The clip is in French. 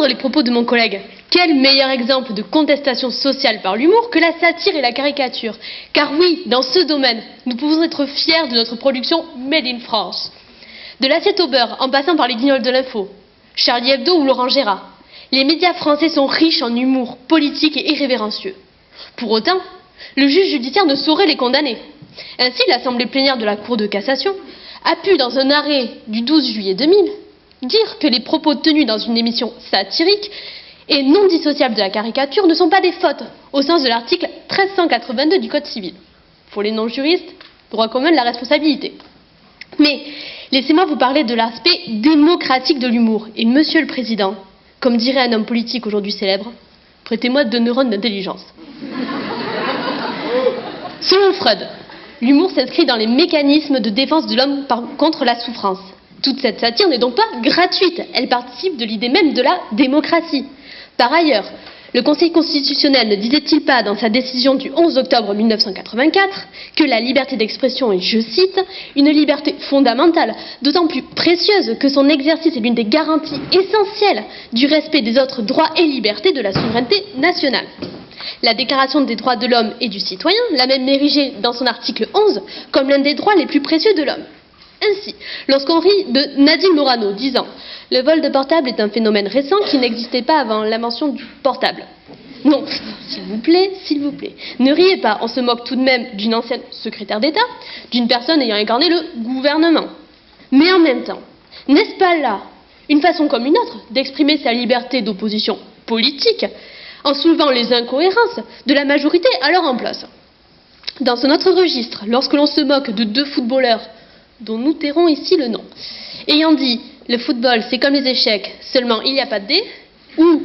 reprendre les propos de mon collègue, quel meilleur exemple de contestation sociale par l'humour que la satire et la caricature? Car oui, dans ce domaine, nous pouvons être fiers de notre production Made in France. De l'assiette au beurre, en passant par les guignols de l'info, Charlie Hebdo ou Laurent Gérard, les médias français sont riches en humour politique et irrévérencieux. Pour autant, le juge judiciaire ne saurait les condamner. Ainsi, l'Assemblée plénière de la Cour de cassation a pu, dans un arrêt du 12 juillet 2000, dire que les propos tenus dans une émission satirique et non dissociables de la caricature ne sont pas des fautes, au sens de l'article 1382 du Code civil. Pour les non-juristes, droit commun de la responsabilité. Mais laissez-moi vous parler de l'aspect démocratique de l'humour. Et Monsieur le Président, comme dirait un homme politique aujourd'hui célèbre, prêtez-moi 2 neurones d'intelligence. Selon Freud, l'humour s'inscrit dans les mécanismes de défense de l'homme contre la souffrance. Toute cette satire n'est donc pas gratuite, elle participe de l'idée même de la démocratie. Par ailleurs, le Conseil constitutionnel ne disait-il pas dans sa décision du 11 octobre 1984 que la liberté d'expression est, je cite, une liberté fondamentale, d'autant plus précieuse que son exercice est l'une des garanties essentielles du respect des autres droits et libertés de la souveraineté nationale. La Déclaration des droits de l'homme et du citoyen l'a même érigée dans son article 11 comme l'un des droits les plus précieux de l'homme. Ainsi, lorsqu'on rit de Nadine Morano disant « Le vol de portable est un phénomène récent qui n'existait pas avant l'invention du portable ». Non, s'il vous plaît, ne riez pas, on se moque tout de même d'une ancienne secrétaire d'État, d'une personne ayant incarné le gouvernement. Mais en même temps, n'est-ce pas là une façon comme une autre d'exprimer sa liberté d'opposition politique en soulevant les incohérences de la majorité alors en place? Dans un autre registre, lorsque l'on se moque de 2 footballeurs dont nous tairons ici le nom, ayant dit « le football c'est comme les échecs, seulement il n'y a pas de dés », ou